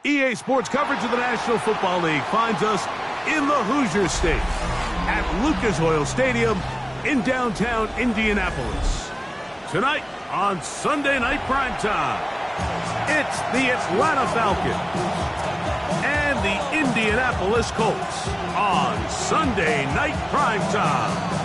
EA Sports coverage of the National Football League finds us in the Hoosier State at Lucas Oil Stadium in downtown Indianapolis. Tonight on Sunday Night Primetime, it's the Atlanta Falcons and the Indianapolis Colts on Sunday Night Primetime.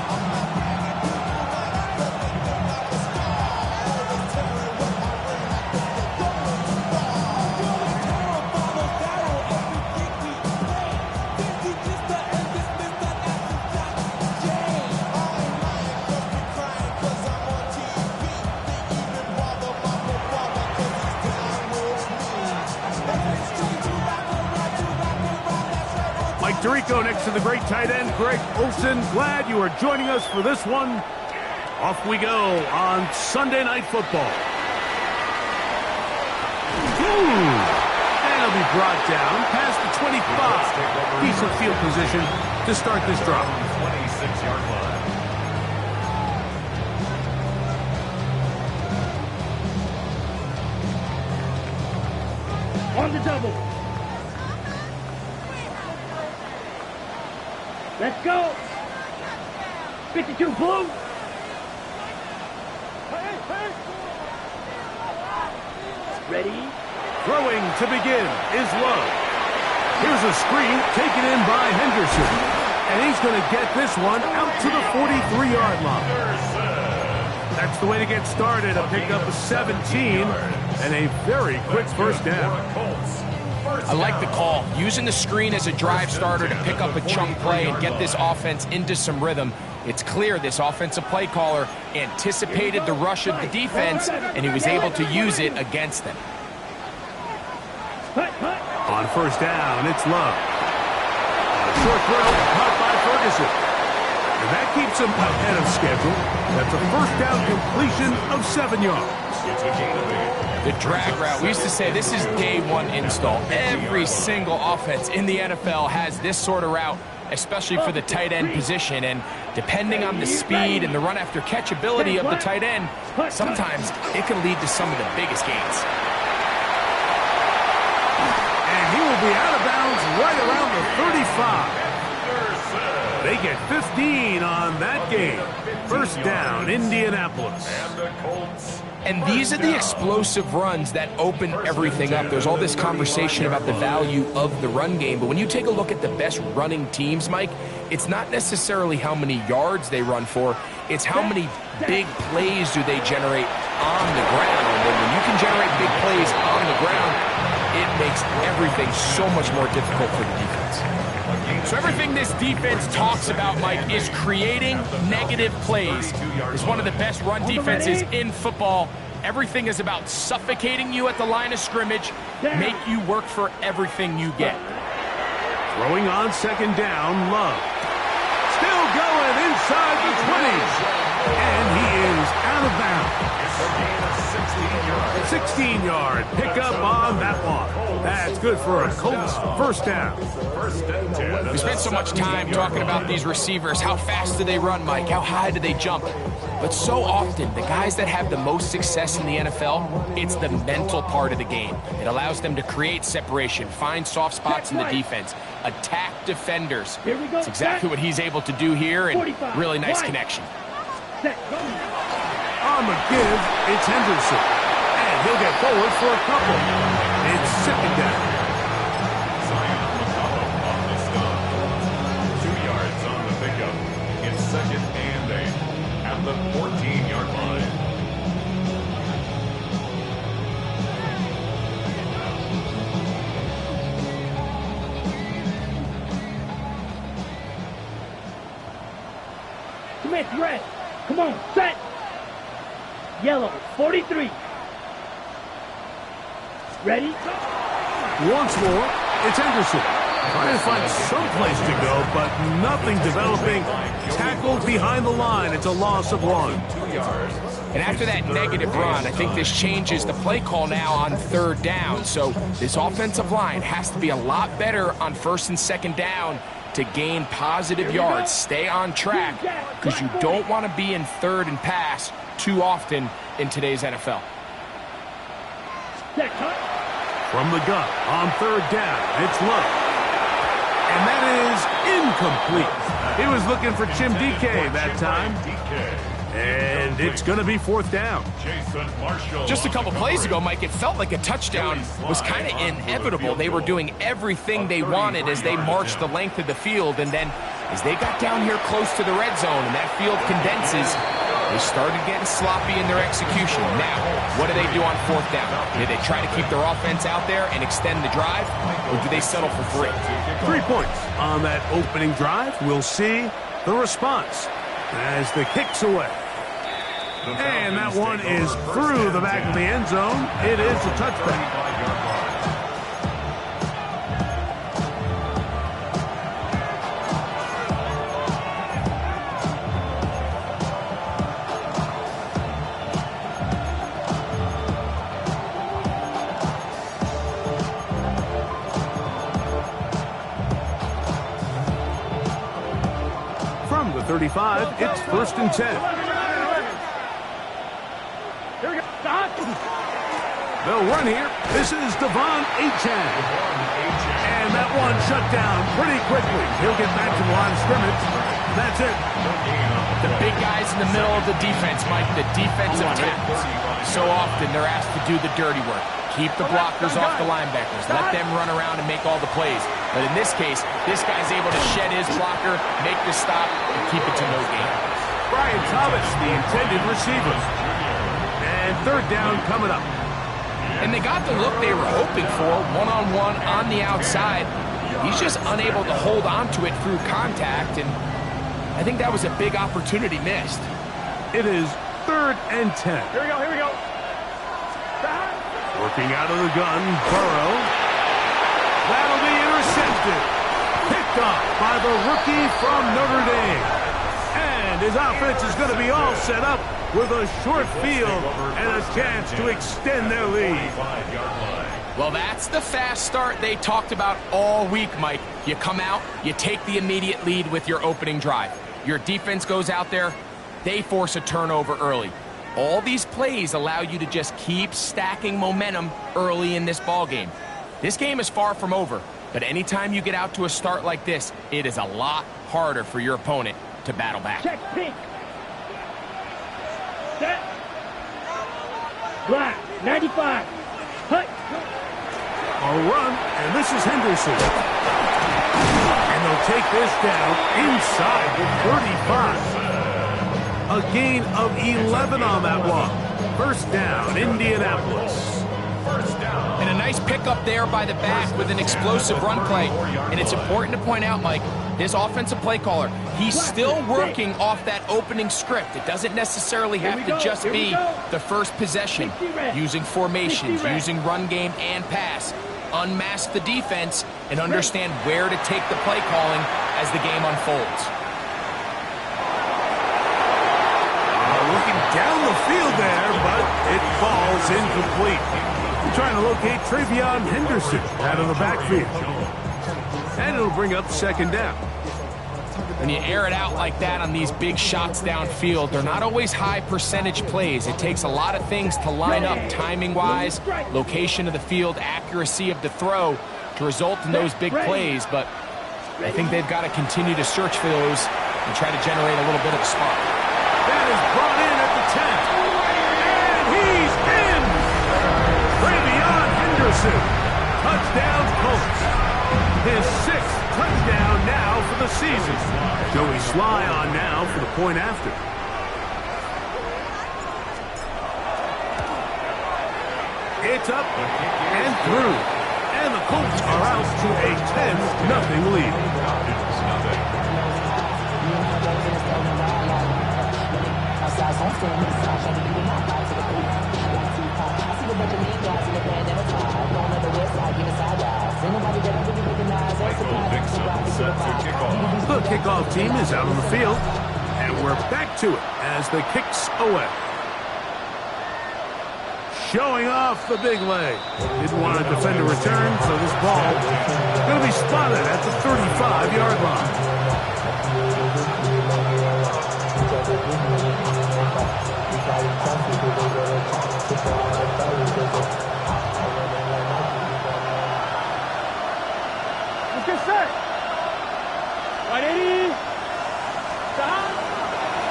Dorico next to the great tight end, Greg Olsen. Glad you are joining us for this one. Off we go on Sunday Night Football. Ooh. And it'll be brought down past the 25. Decent field position to start this drive. 26-yard line. On the double. Let's go. 52 blue. Ready? Throwing to begin is Love. Here's a screen taken in by Henderson. And he's going to get this one out to the 43-yard line. That's the way to get started. A pickup of 17 and a very quick first down. I like the call. Using the screen as a drive starter to pick up a chunk play and get this offense into some rhythm. It's clear this offensive play caller anticipated the rush of the defense, and he was able to use it against them. On first down, it's Love. A short throw, caught by Ferguson. And that keeps him ahead of schedule. That's a first down completion of 7 yards. The drag route, we used to say this is day one install. Every single offense in the NFL has this sort of route, especially for the tight end position. And depending on the speed and the run after catch ability of the tight end, sometimes it can lead to some of the biggest gains. And he will be out of bounds right around the 35. They get 15 on that game. First down, Indianapolis. And these are the explosive runs that open everything up. There's all this conversation about the value of the run game, but when you take a look at the best running teams, Mike, it's not necessarily how many yards they run for, it's how many big plays do they generate on the ground. And when you can generate big plays on the ground, it makes everything so much more difficult for the defense. So everything this defense talks about, Mike, is creating negative plays. It's one of the best run defenses in football. Everything is about suffocating you at the line of scrimmage, make you work for everything you get. Throwing on second down, Love. Still going inside the 20. And he is out of bounds. 16-yard pickup on that one. That's good for a Colts first down. We spent so much time talking about these receivers. How fast do they run, Mike? How high do they jump? But so often, the guys that have the most success in the NFL, it's the mental part of the game. It allows them to create separation, find soft spots in the defense, attack defenders. It's exactly what he's able to do here, and really nice connection. On the give, it's Henderson. And he'll get forward for a couple. It's second down. 2 yards on the pickup. It's second and 8 at the 14-yard line. Commit, red. Come on, set. Yellow, 43. Ready? Once more, it's Henderson. Trying to find some place to go, but nothing developing. Tackled behind the line. It's a loss of 1. And after that negative run, I think this changes the play call now on third down. So this offensive line has to be a lot better on first and second down to gain positive yards. Stay on track, because you don't want to be in third and pass too often in today's NFL. From the gun on third down, it's low. And that is incomplete. He was looking for Jim DK that time. And it's going to be fourth down. Just a couple plays ago, Mike, it felt like a touchdown was kind of inevitable. They were doing everything they wanted as they marched the length of the field. And then as they got down here close to the red zone and that field condenses, they started getting sloppy in their execution. Now, what do they do on fourth down? Do they try to keep their offense out there and extend the drive, or do they settle for 3? 3 points on that opening drive. We'll see the response as the kick's away. And that one is through the back of the end zone. It is a touchback. From the 35, it's 1st and 10. They'll run here. This is Devon Achane. And that one shut down pretty quickly. He'll get back to the line of scrimmage. That's it. The big guys in the middle of the defense, Mike, the defensive tackles. So often they're asked to do the dirty work. Keep the blockers off the linebackers. Let them run around and make all the plays. But in this case, this guy's able to shed his blocker, make the stop, and keep it to no gain. Brian Thomas, the intended receiver. And third down coming up. And they got the look they were hoping for, one-on-one on the outside. He's just unable to hold on to it through contact, and I think that was a big opportunity missed. It is 3rd and 10. Here we go, here we go. Working out of the gun, Burrow. That'll be intercepted. Picked off by the rookie from Notre Dame. And his offense is going to be all set up with a short field and a chance to extend their lead. Well, that's the fast start they talked about all week, Mike. You come out, you take the immediate lead with your opening drive. Your defense goes out there, they force a turnover early. All these plays allow you to just keep stacking momentum early in this ballgame. This game is far from over, but anytime you get out to a start like this, it is a lot harder for your opponent to battle back. Check pink. Set. Black. 95. Hut. A run, and this is Henderson. And they'll take this down inside the 35. A gain of 11 on that walk. First down, Indianapolis. And a nice pickup there by the back with an explosive run play. And it's important to point out, Mike, this offensive play caller, he's still working off that opening script. It doesn't necessarily have to just be the first possession. Using formations, using run game and pass. Unmask the defense and understand where to take the play calling as the game unfolds. Looking down the field there, but it falls incomplete. Trying to locate Travion Henderson out of the backfield. And it'll bring up second down. When you air it out like that on these big shots downfield, they're not always high percentage plays. It takes a lot of things to line up timing-wise, location of the field, accuracy of the throw to result in those big plays. But I think they've got to continue to search for those and try to generate a little bit of a spark. That is brought in at the 10. And he's in! Travion Henderson. Touchdown Colts. His 6th touchdown now for the season. Joey Sly on now for the point after. It's up and through. And the Colts are out to a 10-0 lead. The kickoff team is out on the field, and we're back to it as the kick's away. Showing off the big leg. Didn't want to defend a return, so this ball is going to be spotted at the 35-yard line. get set. 180. Stop.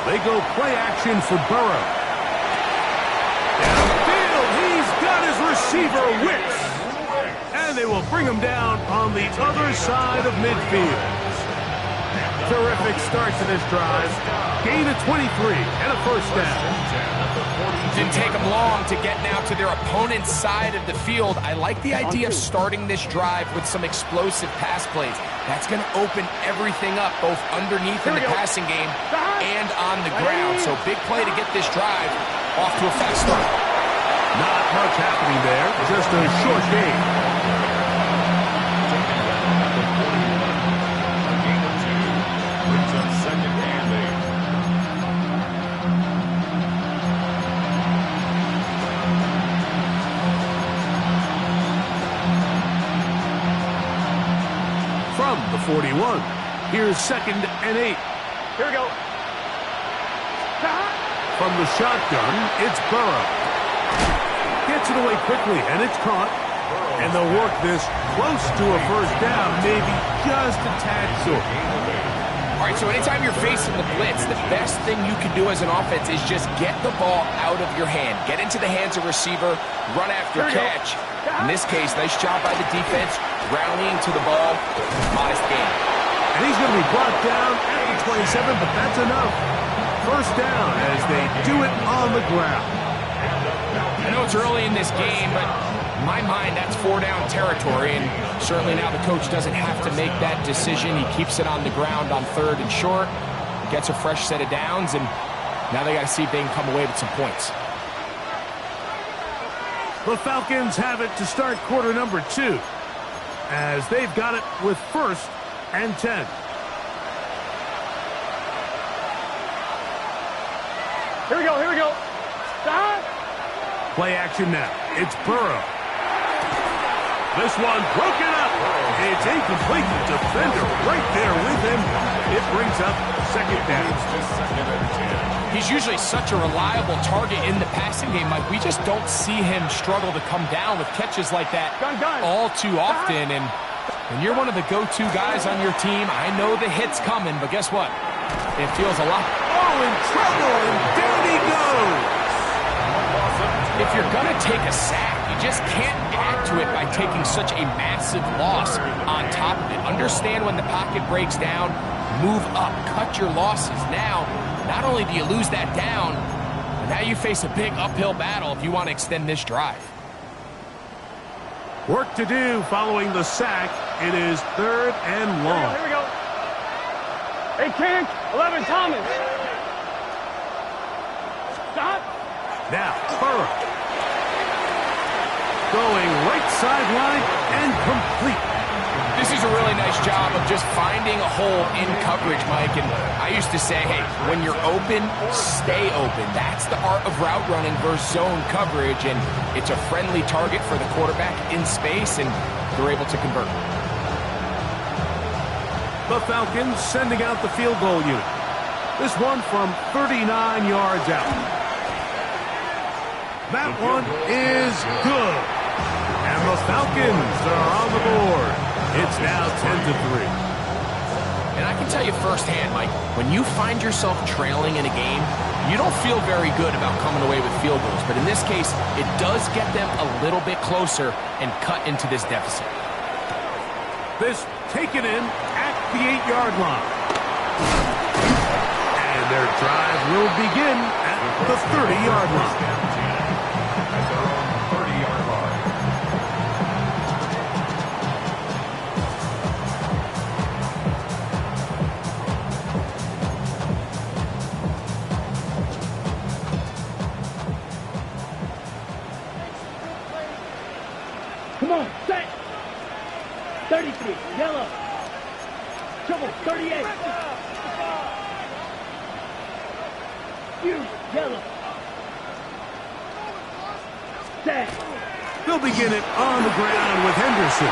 They go play action for Burrow. Downfield, he's got his receiver whipped. And they will bring him down on the other side of midfield. Terrific start to this drive. Gain of 23 and a first down. Didn't take them long to get now to their opponent's side of the field. I like the idea of starting this drive with some explosive pass plays. That's going to open everything up, both underneath in the passing game and on the ground. So big play to get this drive off to a fast start. Not much happening there, just a short game. From the 41, here's 2nd and 8. Here we go. From the shotgun, it's Burrow. Gets it away quickly, and it's caught. And they'll work this close to a first down, maybe just a tad short. All right, so anytime you're facing the blitz, the best thing you can do as an offense is just get the ball out of your hand. Get into the hands of receiver, run after catch. In this case, nice job by the defense, rallying to the ball. Modest gain. And he's going to be brought down at the 27, but that's enough. First down as they do it on the ground. I know it's early in this game, but in my mind, that's 4-down territory, and certainly now the coach doesn't have to make that decision. He keeps it on the ground on 3rd and short, gets a fresh set of downs, and now they got to see if they can come away with some points. The Falcons have it to start quarter number 2, as they've got it with 1st and 10. Here we go. Here we go. Stop. Play action now. It's Burrow. This one broken up. It's incomplete. The defender right there with him. It brings up 2nd down. He's usually such a reliable target in the passing game. Like, we just don't see him struggle to come down with catches like that all too often. And when you're one of the go-to guys on your team, I know the hit's coming, but guess what? It feels a lot. Oh, in trouble, and down he goes. If you're going to take a sack, you just can't add to it by taking such a massive loss on top of it. Understand when the pocket breaks down, move up, cut your losses. Now, not only do you lose that down, but now you face a big uphill battle if you want to extend this drive. Work to do following the sack. It is 3rd and long. Here we go. Hey, King. 11 Thomas. Stop. Now, Burrow. Going right sideline and complete. This is a really nice job of just finding a hole in coverage, Mike. And I used to say, hey, when you're open, stay open. That's the art of route running versus zone coverage. And it's a friendly target for the quarterback in space, and they're able to convert. The Falcons sending out the field goal unit. This one from 39 yards out. That one is good. And the Falcons are on the board. It's now 10-3. And I can tell you firsthand, Mike, when you find yourself trailing in a game, you don't feel very good about coming away with field goals. But in this case, it does get them a little bit closer and cut into this deficit. This taken in at the 8-yard line. And their drive will begin at the 30-yard line. Come on, set. 33, yellow. Trouble, 38. You, yellow. Set. They'll begin it on the ground with Henderson.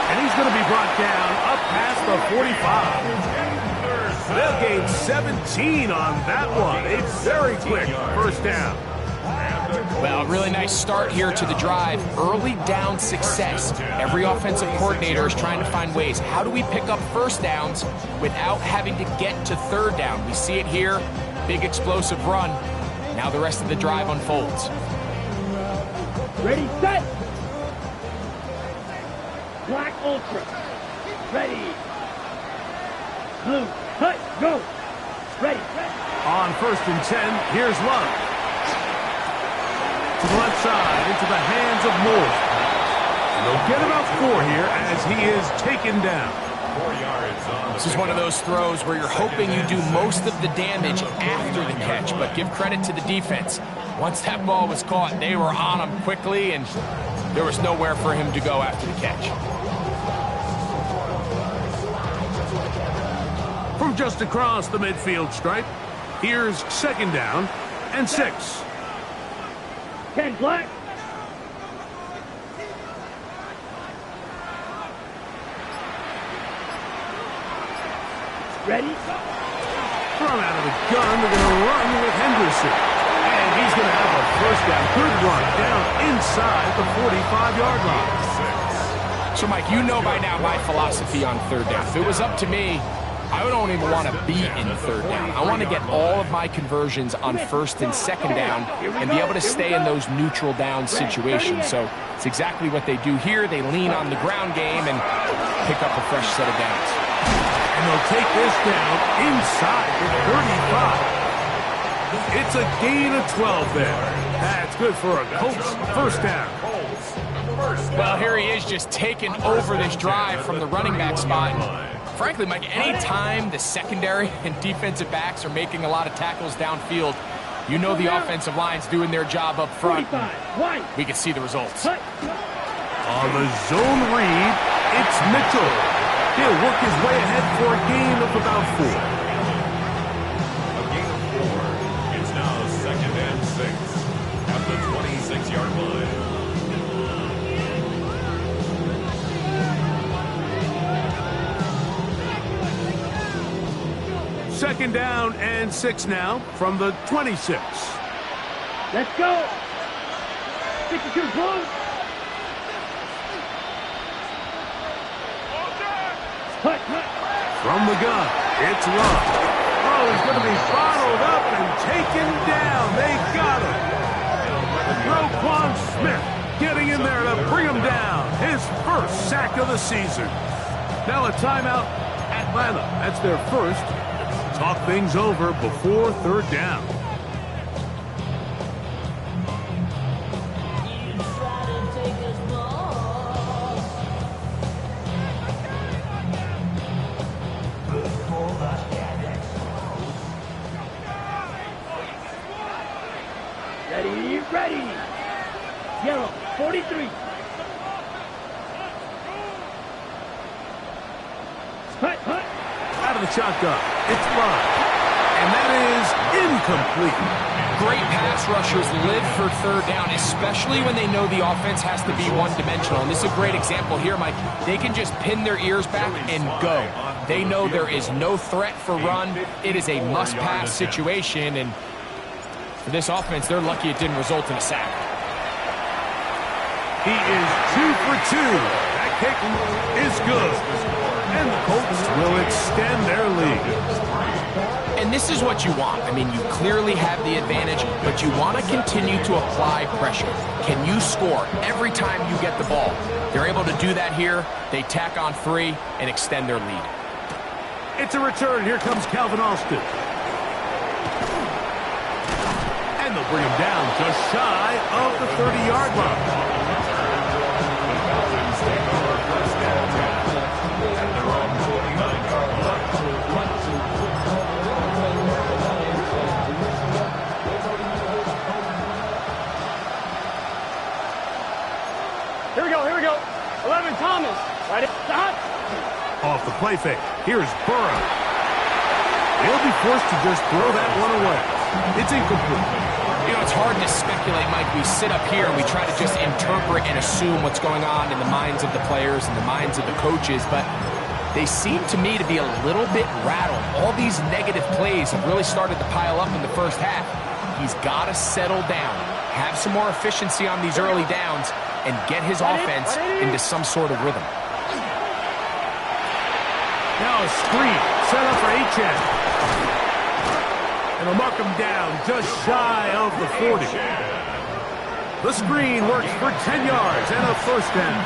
And he's going to be brought down up past the 45. They'll gain 17 on that one. A very quick first down. Well, really nice start here to the drive. Early down success. Every offensive coordinator is trying to find ways. How do we pick up first downs without having to get to third down? We see it here. Big explosive run. Now the rest of the drive unfolds. Ready, set. Black Ultra. Ready. Blue, cut, go. Ready. On 1st and 10, here's Love. To the left side, into the hands of Moore. And they'll get about 4 here as he is taken down. 4 yards on This is one of those throws where you're hoping you do most of the damage after the catch, but give credit to the defense. Once that ball was caught, they were on him quickly, and there was nowhere for him to go after the catch. From just across the midfield stripe, here's 2nd down and 6. 10 black. Ready? From out of the gun, they're going to run with Henderson. And he's going to have a first down. Good run down inside the 45-yard line. So, Mike, you know by now my philosophy on third down. If it was up to me, I don't even want to be in third down. I want to get all of my conversions on 1st and 2nd down and be able to stay in those neutral down situations. So it's exactly what they do here. They lean on the ground game and pick up a fresh set of downs. And they'll take this down inside the 35. It's a gain of 12 there. That's good for a Colts first down. Well, here he is just taking over this drive from the running back spot. Frankly, Mike, any time the secondary and defensive backs are making a lot of tackles downfield, you know the offensive line's doing their job up front. We can see the results. On the zone read, it's Mitchell. He'll work his way ahead for a gain of about 4. A gain of 4. It's now 2nd and 6 at the 26-yard line. 2nd down and 6 now from the 26. Let's go. 62 blue. Cut. From the gun, it's Love. Oh, he's going to be bottled up and taken down. They got him. Roquan Smith getting in there to bring him down. His first sack of the season. Now a timeout, Atlanta. That's their first. Talk things over before 3rd down. Ready. Yellow, 43. Cut. Out of the shotgun, it's Love. And that is incomplete. Great pass rushers live for 3rd down, especially when they know the offense has to be one-dimensional. And this is a great example here, Mike. They can just pin their ears back and go. They know there is no threat for run. It is a must-pass situation, and for this offense, they're lucky it didn't result in a sack. He is 2 for 2. That kick is good. And the Colts will extend their lead. And this is what you want. I mean, you clearly have the advantage, but you want to continue to apply pressure. Can you score every time you get the ball? They're able to do that here. They tack on 3 and extend their lead. It's a return. Here comes Calvin Austin. And they'll bring him down just shy of the 30-yard line. Here we go. 11 Thomas. Right at the hot. Off the play fake. Here's Burrow. He'll be forced to just throw that one away. It's incomplete. You know, it's hard to speculate, Mike. We sit up here and we try to just interpret and assume what's going on in the minds of the players and the minds of the coaches, but they seem to me to be a little bit rattled. All these negative plays have really started to pile up in the first half. He's got to settle down. have some more efficiency on these early downs, and get his offense into some sort of rhythm. Now a screen set up for Achane. And they'll mark him down just shy of the 40. The screen works for 10 yards and a first down.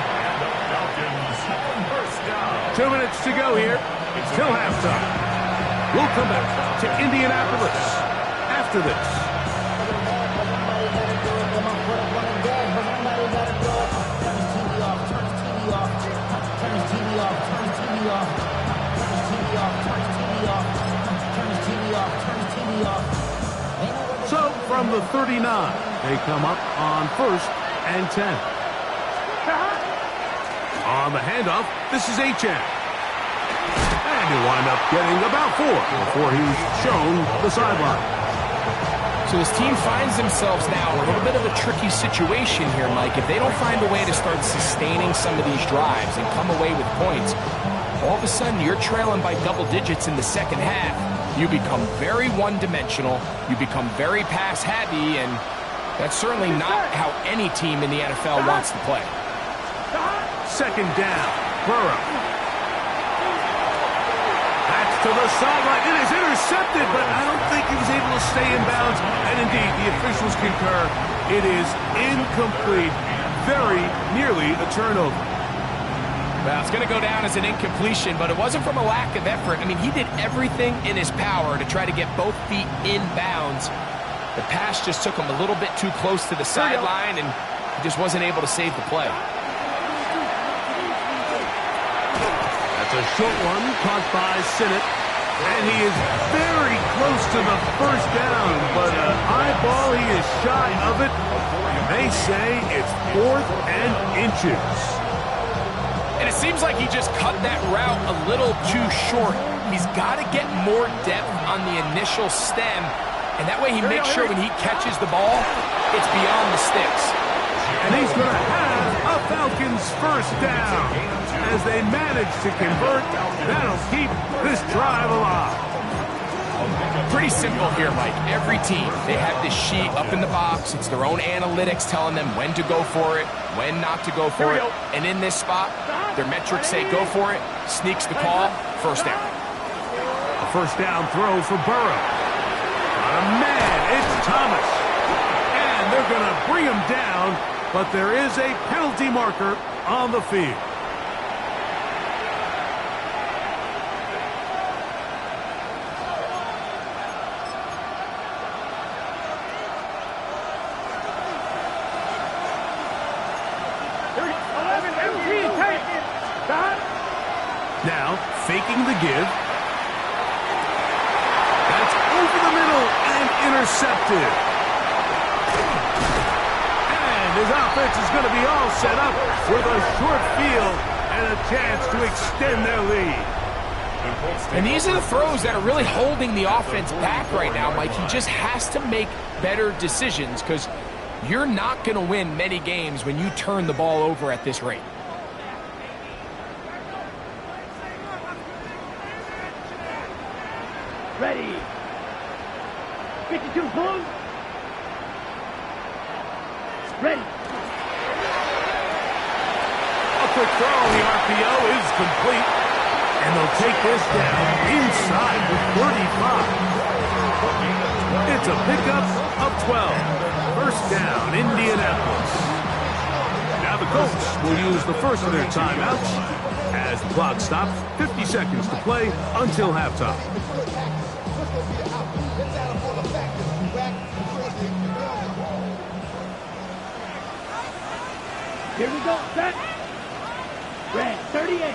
2 minutes to go here till halftime. We'll come back to Indianapolis after this. So from the 39, they come up on 1st and 10. On the handoff, this is Achane. And he'll wind up getting about 4 before he's shown the sideline. So this team finds themselves now in a little bit of a tricky situation here, Mike. If they don't find a way to start sustaining some of these drives and come away with points, all of a sudden you're trailing by double digits in the second half. You become very one-dimensional, you become very pass-heavy, and that's certainly not how any team in the NFL wants to play. Second down, Burrow. That's to the sideline. It is intercepted, but I don't think he was able to stay in bounds. And indeed, the officials concur. It is incomplete. Very nearly a turnover. Well, it's going to go down as an incompletion, but it wasn't from a lack of effort. I mean, he did everything in his power to try to get both feet in bounds. The pass just took him a little bit too close to the sideline, and he just wasn't able to save the play. That's a short one, caught by Sinnott. And he is very close to the first down, but an eyeball, he is shy of it. They say it's 4th and inches. And it seems like he just cut that route a little too short. He's got to get more depth on the initial stem, and that way he makes sure when he catches the ball, it's beyond the sticks. And he's going to have a Falcons first down. As they manage to convert, that'll keep this drive alive. Pretty simple here, Mike. Every team, they have this sheet up in the box. It's their own analytics telling them when to go for it, when not to go for it. And in this spot, their metrics say go for it, sneaks the call, first down. A first down throw for Burrow. Not a man, it's Thomas. And they're going to bring him down, but there is a penalty marker on the field. Now, faking the give. That's over the middle and intercepted. And his offense is going to be all set up with a short field and a chance to extend their lead. And these are the throws that are really holding the offense back right now, Mike. He just has to make better decisions because you're not going to win many games when you turn the ball over at this rate. Ready. 52 pulls. Ready. A quick throw on the RPO is complete. And they'll take this down inside the 35. It's a pickup of 12. First down, Indianapolis. Now the Colts will use the first of their timeouts as the clock stops. 50 seconds to play until halftime. Here we go. Set. Red 38.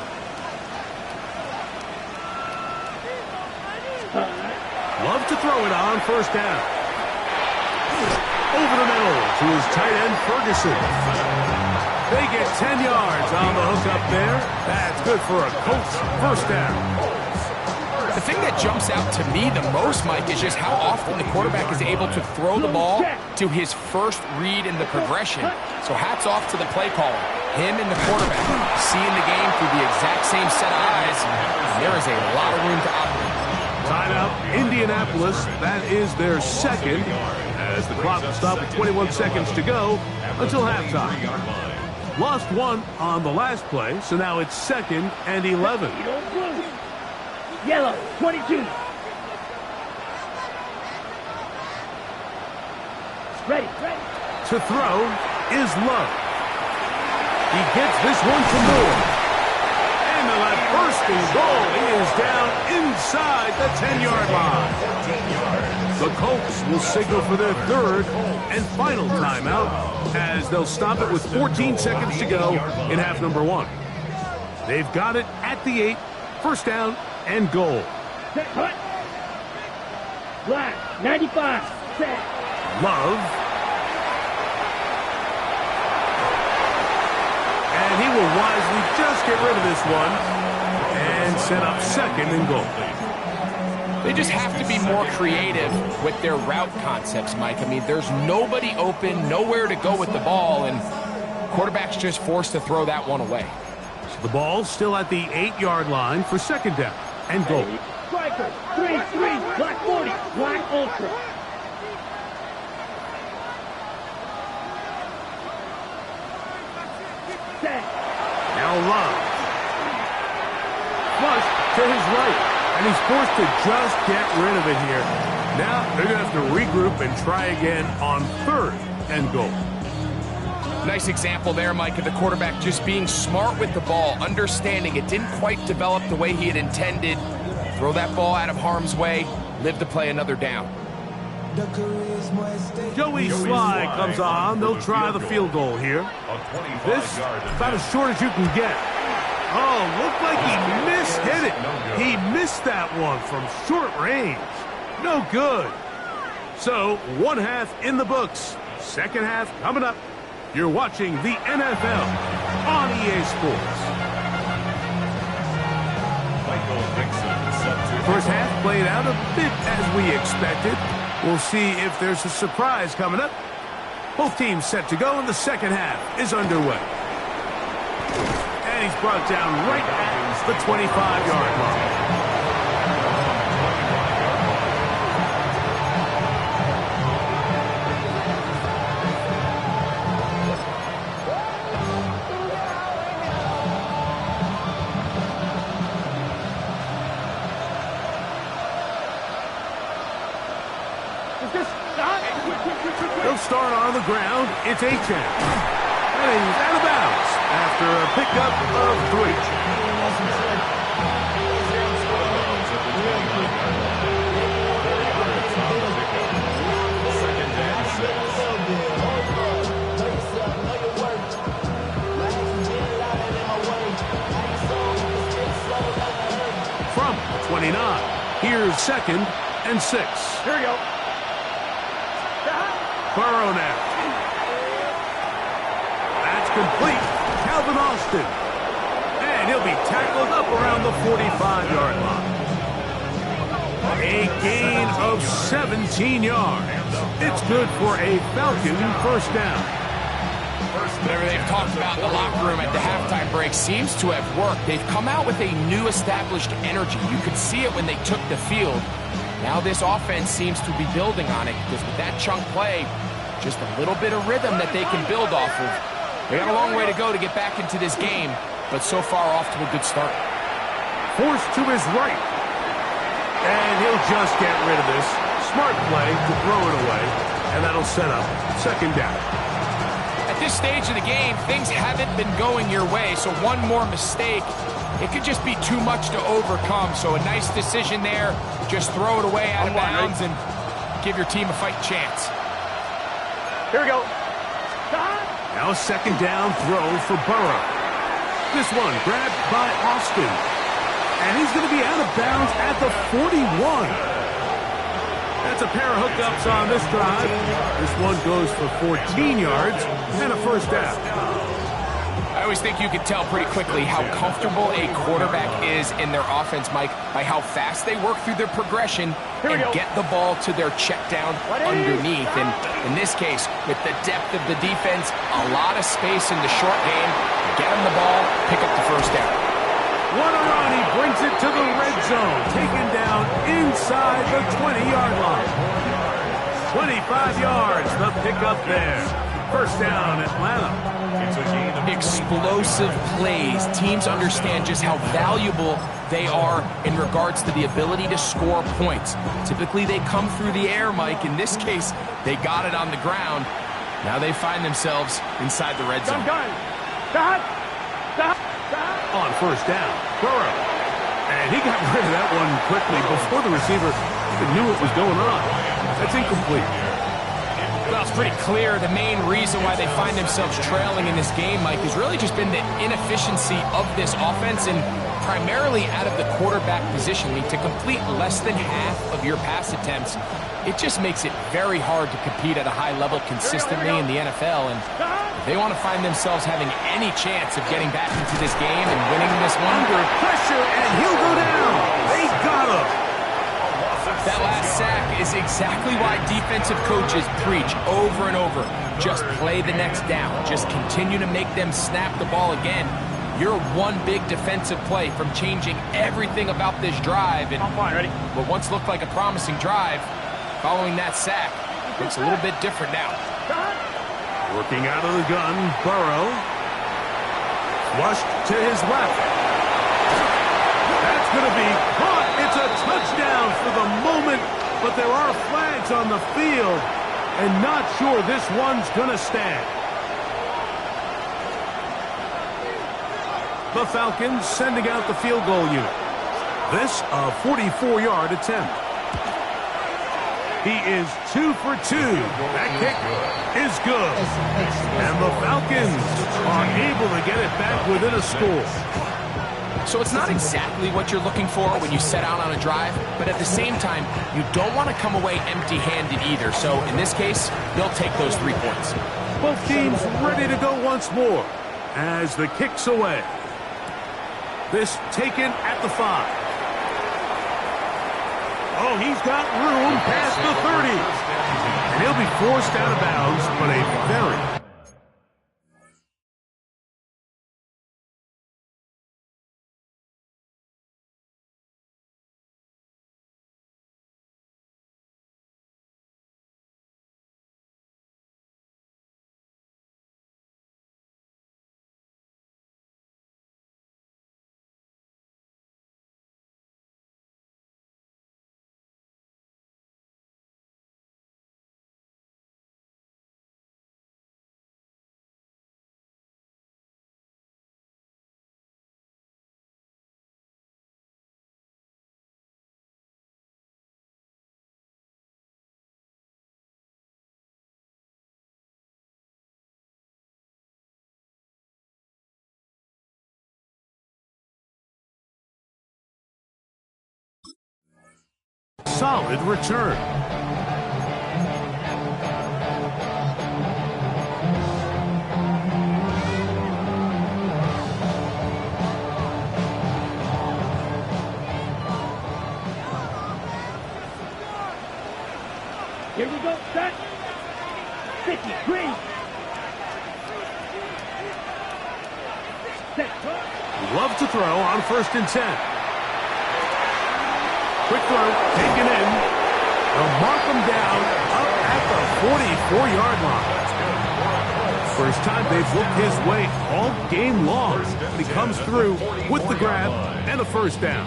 Love to throw it on first down. Over the middle to his tight end, Ferguson. They get 10 yards on the hook up there. That's good for a Colts first down. The thing that jumps out to me the most, Mike, is just how often the quarterback is able to throw the ball to his first read in the progression. So hats off to the play caller. Him and the quarterback seeing the game through the exact same set of eyes. And there is a lot of room to operate. Timeout, Indianapolis. That is their second, as the clock will stop with 21 seconds to go until halftime. Lost one on the last play, so now it's 2nd and 11. Yellow, 22. Ready. To throw is Love. He gets this one to Moore. And that first and goal is down inside the 10-yard line. The Colts will signal for their third and final timeout as they'll stop it with 14 seconds to go in half number 1. They've got it at the 8, first down and goal. Set, cut. Black, 95, set. Love. And he will wisely just get rid of this one and set up 2nd and goal. They just have to be more creative with their route concepts, Mike. I mean, there's nobody open, nowhere to go with the ball, and quarterback's just forced to throw that one away. So the ball's still at the 8-yard line for 2nd down and goal. Striker, 3-3, black 40, black ultra. Set. Now Love. Flush to his right. And he's forced to just get rid of it here. Now they're going to have to regroup and try again on 3rd and goal. Nice example there, Mike, of the quarterback just being smart with the ball, understanding it didn't quite develop the way he had intended. Throw that ball out of harm's way, live to play another down. Joey Sly comes on. They'll try the field goal here. This about as short as you can get. Oh, looked like he mishit it. He missed that one from short range. No good. So, 1 half in the books. 2nd half coming up. You're watching the NFL on EA Sports. First half played out a bit as we expected. We'll see if there's a surprise coming up. Both teams set to go, and the 2nd half is underway. And he's brought down right at the 25-yard line. They'll start on the ground. It's Achane. And he's out of bounds after a pickup of 3. From 29, here's 2nd and 6. Here we go. Burrow now. That's complete. Calvin Austin. And he'll be tackled up around the 45-yard line. A gain of 17 yards. It's good for a Falcon first down. Whatever they've talked about in the locker room at the halftime break seems to have worked. They've come out with a new established energy. You could see it when they took the field. Now this offense seems to be building on it because with that chunk play, just a little bit of rhythm that they can build off of. They got a long way to go to get back into this game, but so far off to a good start. Forced to his right. And he'll just get rid of this. Smart play to throw it away, and that'll set up 2nd down. At this stage of the game, things haven't been going your way, so one more mistake, it could just be too much to overcome. So a nice decision there. Just throw it away out of bounds and give your team a fighting chance. Here we go. Now a 2nd down throw for Burrow. This one grabbed by Austin. And he's going to be out of bounds at the 41. That's a pair of hookups on this drive. This one goes for 14 yards and a first down. I always think you can tell pretty quickly how comfortable a quarterback is in their offense, Mike, by how fast they work through their progression and get the ball to their check down underneath. And in this case, with the depth of the defense, a lot of space in the short game, get them the ball, pick up the first down. What a run. He brings it to the red zone, taken down inside the 20-yard line. 25 yards, the pickup there. First down, Atlanta. Explosive plays. Teams understand just how valuable they are in regards to the ability to score points. Typically, they come through the air, Mike. In this case, they got it on the ground. Now they find themselves inside the red zone. On first down, Burrow. And he got rid of that one quickly before the receiver even knew what was going on. That's incomplete. Well, it's pretty clear the main reason why they find themselves trailing in this game, Mike, has really just been the inefficiency of this offense and primarily out of the quarterback position. I mean, to complete less than half of your pass attempts, it just makes it very hard to compete at a high level consistently in the NFL. And if they want to find themselves having any chance of getting back into this game and winning this one, under pressure, and he'll go down. They got him. That last sack is exactly why defensive coaches preach over and over. Just play the next down. Just continue to make them snap the ball again. You're one big defensive play from changing everything about this drive. And what once looked like a promising drive, following that sack, looks a little bit different now. Working out of the gun, Burrow. Flushed to his left. That's going to be caught. It's a touchdown for the moment, but there are flags on the field, and not sure this one's going to stand. The Falcons sending out the field goal unit. This a 44-yard attempt. He is 2 for 2. That kick is good. And the Falcons are able to get it back within a score. So it's not exactly what you're looking for when you set out on a drive, but at the same time, you don't want to come away empty-handed either. So in this case, they'll take those 3 points. Both teams ready to go once more as the kick's away. This taken at the 5. Oh, he's got room past the 30. And he'll be forced out of bounds, but a very... Solid return. Here we go, set. 50, green. Set. Love to throw on 1st and 10. Quick throw, taken in. They'll mark him down up at the 44-yard line. First time they've looked his way all game long. He comes through with the grab and a first down.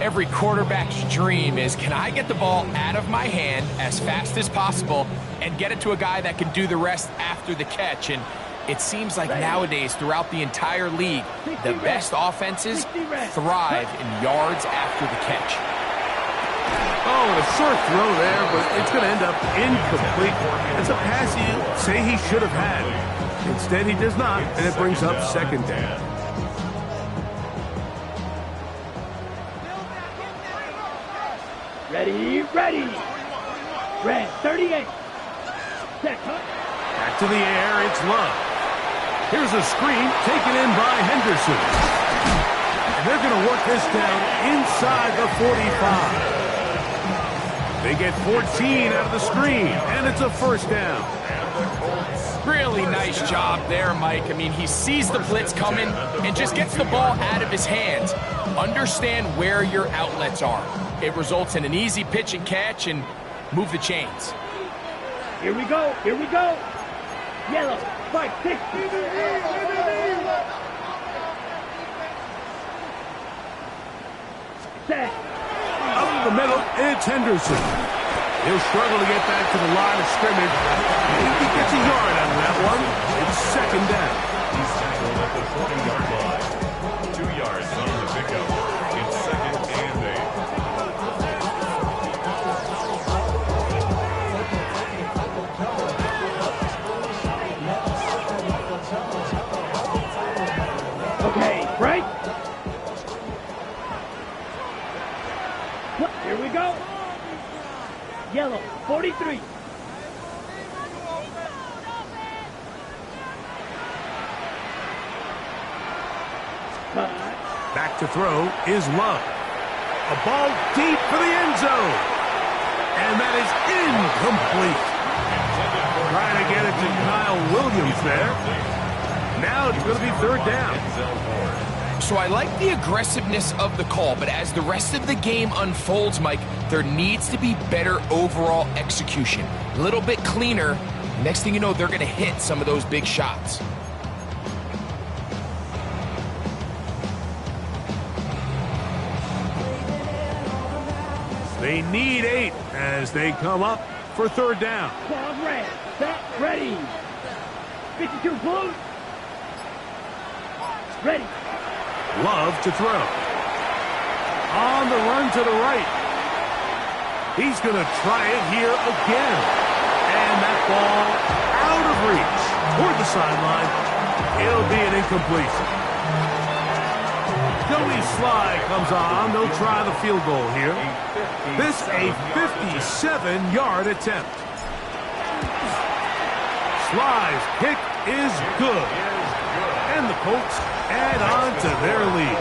Every quarterback's dream is, can I get the ball out of my hand as fast as possible and get it to a guy that can do the rest after the catch? And it seems like nowadays, throughout the entire league, the best offenses thrive in yards after the catch. Oh, a short throw there, but it's going to end up incomplete. It's a pass you say he should have had. Instead, he does not, and it brings up 2nd down. Ready, ready. Red, 38. Set, cut. Back to the air, it's Love. Here's a screen taken in by Henderson. And they're going to work this down inside the 45. They get 14 out of the screen, and it's a first down. Really nice job there, Mike. I mean, he sees the blitz coming and just gets the ball out of his hands. Understand where your outlets are. It results in an easy pitch and catch and move the chains. Here we go. Here we go. Yellow. 5, 6. Set. Up the middle, it's Henderson. He'll struggle to get back to the line of scrimmage. If he gets a yard out of that one, it's second down. He's tackled at the 40-yard line. 2 yards on the pickup. It's second and 8. Okay, right? Here we go. Yellow, 43. Back to throw is Love. A ball deep for the end zone. And that is incomplete. Trying to get it to Kyle Williams there. Now it's going to be third down. So I like the aggressiveness of the call, but as the rest of the game unfolds, Mike, there needs to be better overall execution. A little bit cleaner. Next thing you know, they're going to hit some of those big shots. They need 8 as they come up for third down. Ball red. Set. Ready. 52 blue. Ready. Love to throw. On the run to the right. He's going to try it here again. And that ball out of reach toward the sideline. It'll be an incompletion. Joey Sly comes on. They'll try the field goal here. This a 57-yard attempt. Sly's kick is good. And the Colts add on to their lead.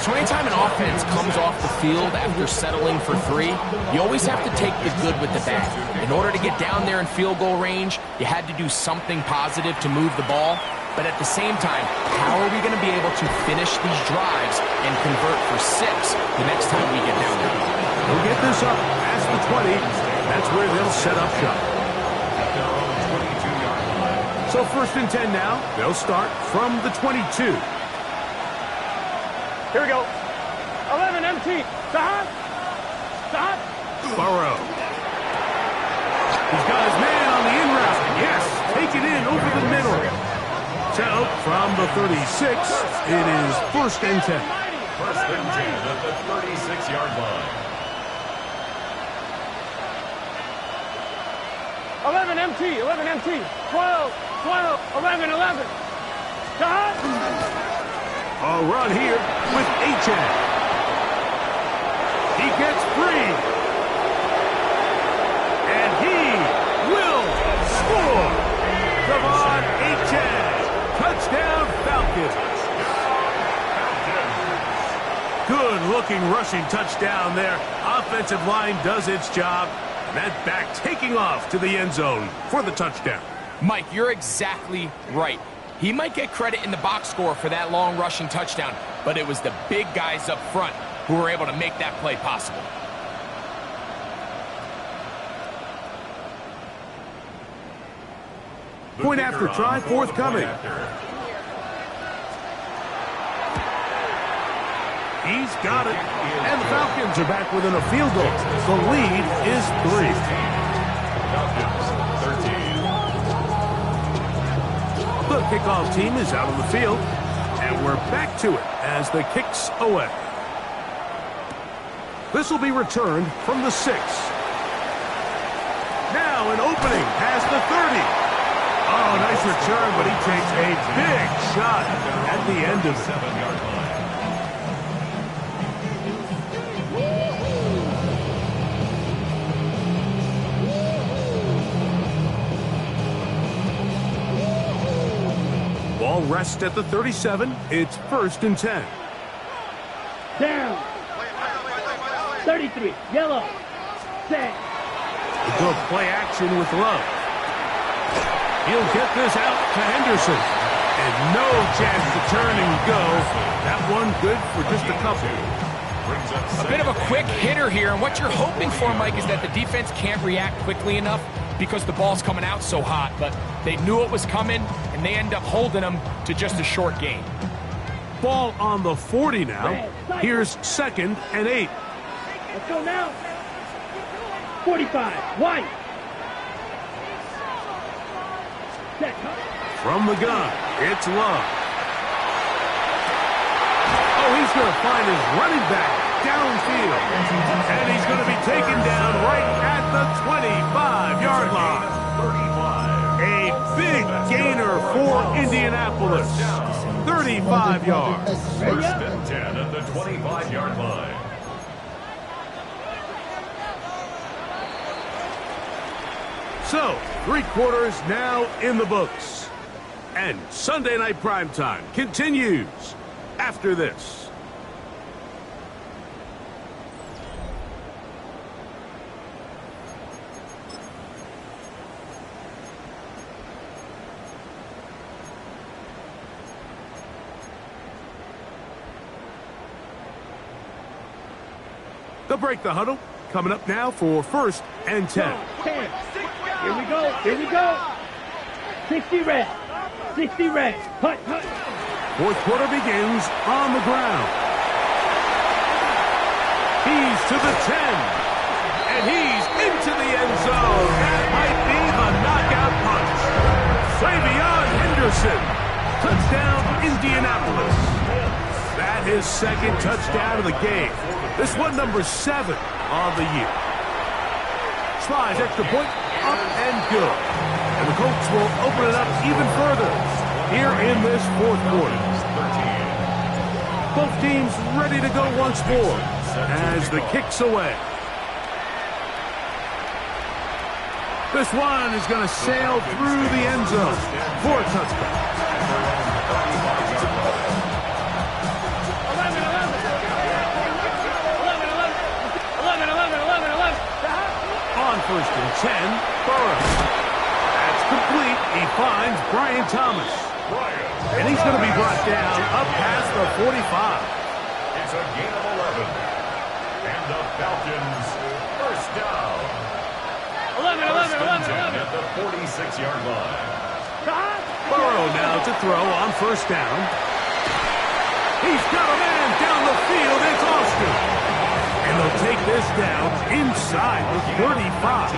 So anytime an offense comes off the field after settling for 3, you always have to take the good with the bad. In order to get down there in field goal range, you had to do something positive to move the ball. But at the same time, how are we going to be able to finish these drives and convert for 6 the next time we get down there? They'll get this up past the 20. That's where they'll set up shop. So first and 10 now. They'll start from the 22. Here we go. 11 empty. Stop. Stop. Burrow. He's got his man on the in route. Yes, take it in over the middle. So from the 36, it is first and 10. First and 10 at the 36-yard line. 11 empty. 11 empty. 12. 12. 11. 11. Stop. A run here with Achane. He gets free. And he will score. Come on, Achane. Touchdown, Falcons. Good-looking rushing touchdown there. Offensive line does its job. And that back taking off to the end zone for the touchdown. Mike, you're exactly right. He might get credit in the box score for that long rushing touchdown, but it was the big guys up front who were able to make that play possible. Point after try forthcoming. He's got it. And the Falcons are back within a field goal. The lead is 3. Falcons, 13. The kickoff team is out on the field. And we're back to it as the kicks away. This will be returned from the 6. Now an opening past the 30. Oh, nice return, but he takes a big shot at the end of it. 7-yard line. Ball rests at the 37. It's first and 10. Down. 33. Yellow. Set. They go play action with Love. He'll get this out to Henderson. And no chance to turn and go. That one good for just a couple. A bit of a quick hitter here, and what you're hoping for, Mike, is that the defense can't react quickly enough because the ball's coming out so hot, but they knew it was coming, and they end up holding them to just a short gain. Ball on the 40 now. Here's 2nd and 8. Let's go now. 45, white. From the gun, it's Love. Oh, he's going to find his running back downfield. And he's going to be taken down right at the 25-yard line. A big gainer for Indianapolis. 35 yards. 1st and 10 at the 25-yard line. So, 3 quarters now in the books. And Sunday Night Primetime continues after this. They'll break the huddle. Coming up now for 1st and 10. 10. Here we go. Here we go. 60 red. 60 red. Hut, hut. 4th quarter begins on the ground. He's to the 10. And he's into the end zone. That might be the knockout punch. Travion Henderson. Touchdown, Indianapolis. That is 2nd touchdown of the game. This one number 7 on the year. Tries extra point, up and good. And the Colts will open it up even further here in this 4th quarter. Both teams ready to go once more as the kick's away. This one is going to sail through the end zone for a touchdown. On 1st and 10, Burrow. That's complete. He finds Brian Thomas. And he's going to be brought down up past the 45. It's a gain of 11. And the Falcons, 1st down. 11. At the 46-yard line. Burrow now to throw on 1st down. He's got a man down the field. It's Austin. And they'll take this down inside the 35.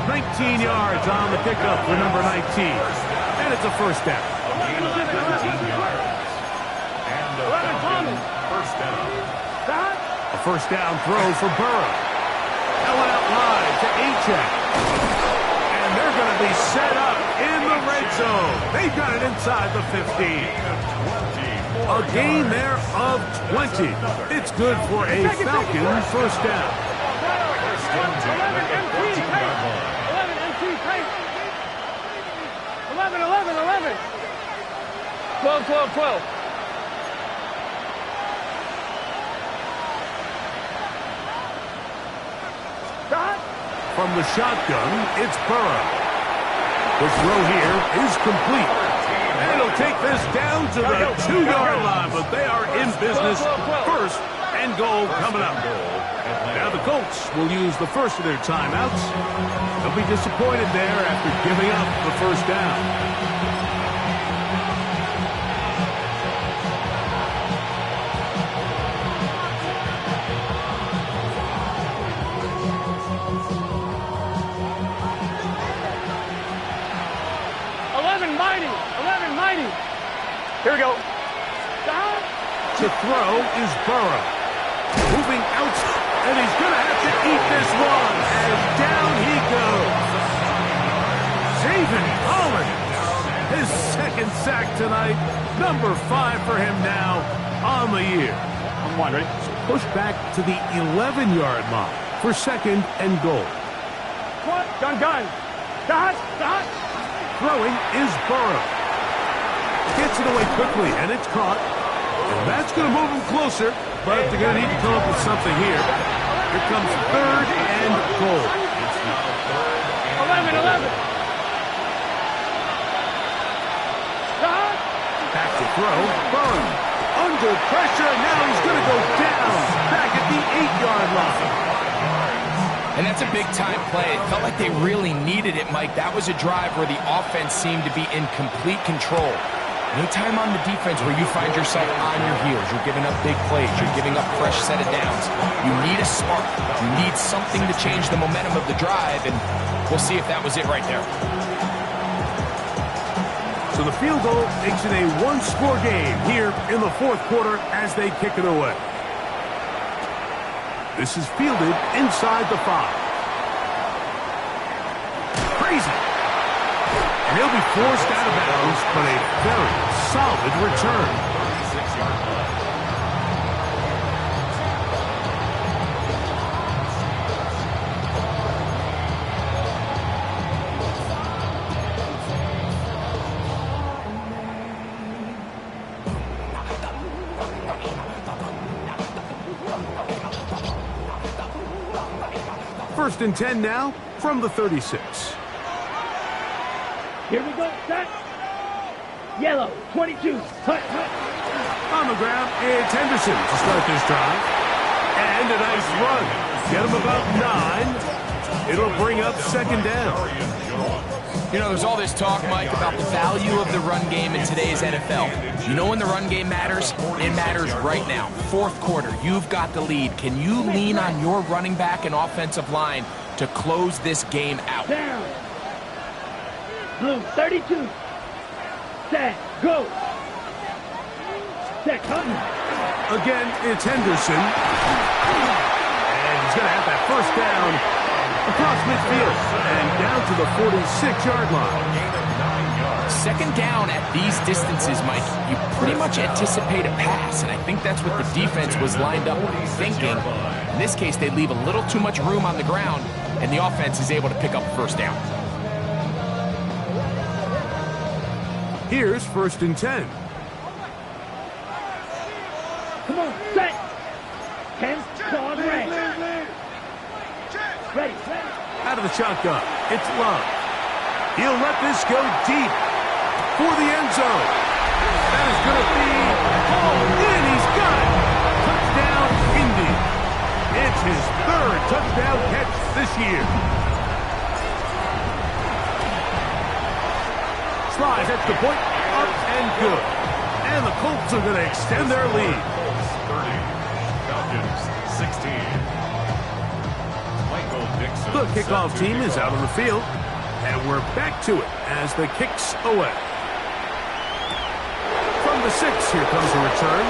19 yards on the pickup for number 19. And it's a 1st down. And a Falcons, 1st down. A 1st down throw for Burrow. That went out wide to Achek. And they're going to be set up in the red zone. They've got it inside the 15. A gain there of 20. It's good for a Falcons 1st down. 11. 12. From the shotgun, it's Burrow. The throw here is complete. And he'll take this down to the 2-yard line, but they are in business. 1st and goal coming up. Now the Colts will use the first of their timeouts. They'll be disappointed there after giving up the 1st down. Here we go. To throw is Burrow. Moving out, and he's going to have to eat this one. And down he goes. David Collins, his 2nd sack tonight. Number 5 for him now on the year. I'm wondering. Pushed back to the 11-yard line for 2nd and goal. What? Gun. Dot. Throwing is Burrow. Gets it away quickly, and it's caught. And that's going to move him closer, but they're going to need to come up with something here. Here comes 3rd and goal. 11. throw. Burn. Under pressure. Now he's going to go down. Back at the 8-yard line. And that's a big-time play. It felt like they really needed it, Mike. That was a drive where the offense seemed to be in complete control. Anytime on the defense where you find yourself on your heels, you're giving up big plays, you're giving up fresh set of downs, you need a spark. You need something to change the momentum of the drive, and we'll see if that was it right there. So the field goal makes it a one-score game here in the fourth quarter as they kick it away. This is fielded inside the 5. Crazy. And he'll be forced out of bounds, but a very solid return. 36-yard play. First and 10 now from the 36. Here we go, set. Yellow, 22. Hut, hut. On the ground, it's Henderson to start this drive. And a nice run. Get him about 9. It'll bring up second down. You know, there's all this talk, Mike, about the value of the run game in today's NFL. You know when the run game matters? It matters right now. Fourth quarter, you've got the lead. Can you lean on your running back and offensive line to close this game out? Down. Blue, 32. Set, go. Set, cut. Again, it's Henderson. And he's going to have that first down across midfield and down to the 46-yard line. Second down at these distances, Mike, you pretty much anticipate a pass, and I think that's what the defense was lined up thinking. In this case, they leave a little too much room on the ground, and the offense is able to pick up a first down. Here's first and 10. Come on, set. 10, claws, ready. Ready, ready. Out of the shotgun, it's Love. He'll let this go deep for the end zone. That is going to be hauled in. He's got it. Touchdown, Indy. It's his third touchdown catch this year. Slides at the point, up and good. And the Colts are going to extend their lead. Colts 30, Falcons 16. The kickoff team is out on the field, and we're back to it as the kick's away. From the 6, here comes a return.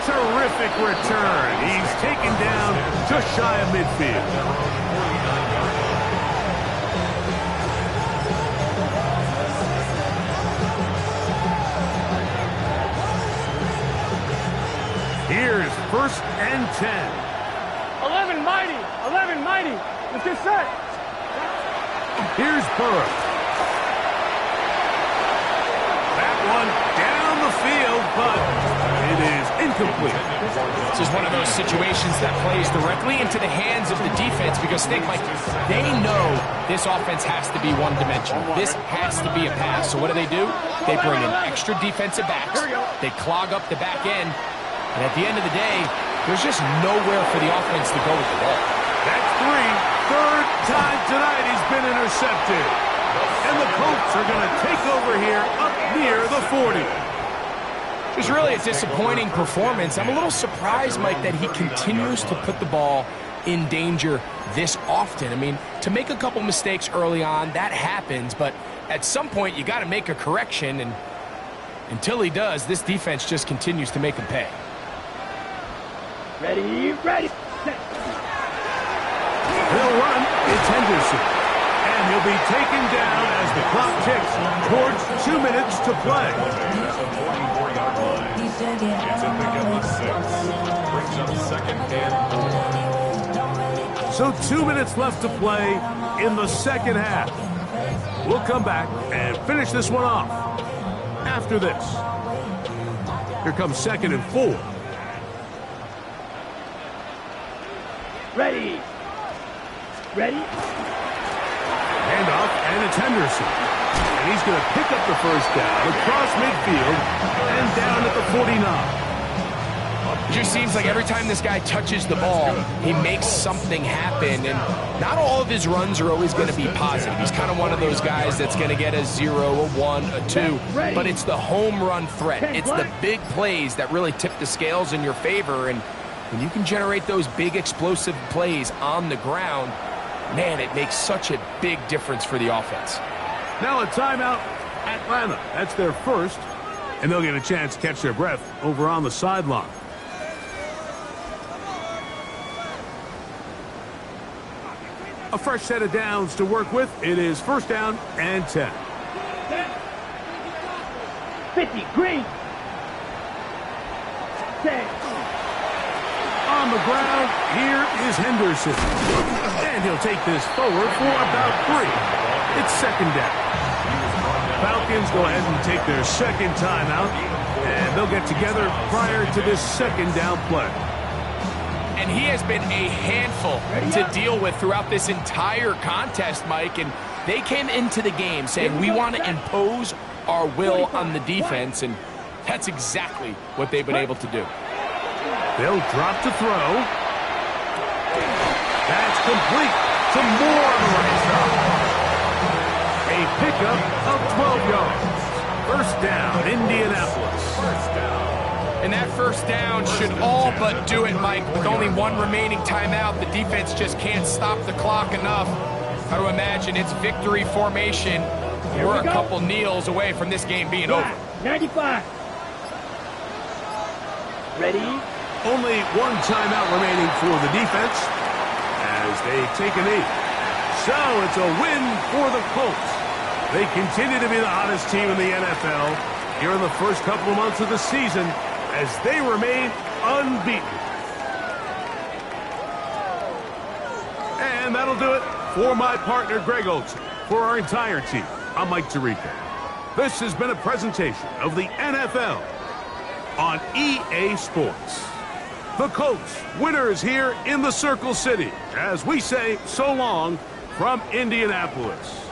Terrific return. He's taken down just shy of midfield. Here's first and 10. 11 mighty. Let's get set. Here's Burrow. That one down the field, but it is incomplete. This is one of those situations that plays directly into the hands of the defense because think, Mike, they know this offense has to be one-dimensional. This has to be a pass. So what do? They bring in extra defensive backs. They clog up the back end. And at the end of the day, there's just nowhere for the offense to go with the ball. That's 3. Third time tonight he's been intercepted. And the Colts are going to take over here up near the 40. It was really a disappointing performance. I'm a little surprised, Mike, that he continues to put the ball in danger this often. I mean, to make a couple mistakes early on, that happens. But at some point, you got to make a correction. And until he does, this defense just continues to make him pay. Ready, ready. Set. He'll run. It's Henderson. And he'll be taken down as the clock ticks towards 2 minutes to play. It's a 44-yard line. It's at the 6. Brings up second and 4. So 2 minutes left to play in the second half. We'll come back and finish this one off after this. Here comes second and 4. Ready. Ready. Handoff, and it's Henderson. And he's going to pick up the first down across midfield and down at the 49. It just seems like every time this guy touches the ball, he makes something happen, and not all of his runs are always going to be positive. He's kind of one of those guys that's going to get a 0, a 1, a 2, but it's the home run threat. It's the big plays that really tip the scales in your favor, and when you can generate those big explosive plays on the ground, man, it makes such a big difference for the offense. Now a timeout, Atlanta. That's their first, and they'll get a chance to catch their breath over on the sideline. A fresh set of downs to work with. It is first down and 10. 50, green. 10. On the ground, here is Henderson. And he'll take this forward for about 3. It's second down. Falcons go ahead and take their second timeout, and they'll get together prior to this second down play. And he has been a handful to deal with throughout this entire contest, Mike. And they came into the game saying, we want to impose our will on the defense, and that's exactly what they've been able to do. They'll drop to throw. That's complete to Moore on the right side. A pickup of 12 yards. First down, Indianapolis. First down. And that first down should all but do it, Mike. With only one remaining timeout, the defense just can't stop the clock enough. Got to imagine it's victory formation. We're a couple kneels away from this game being over. 95. Ready? Only one timeout remaining for the defense as they take a knee. So it's a win for the Colts. They continue to be the hottest team in the NFL here in the first couple of months of the season, as they remain unbeaten. And that'll do it for my partner, Greg Olson. For our entire team, I'm Mike Tirico. This has been a presentation of the NFL on EA Sports. The Colts, winners here in the Circle City, as we say so long from Indianapolis.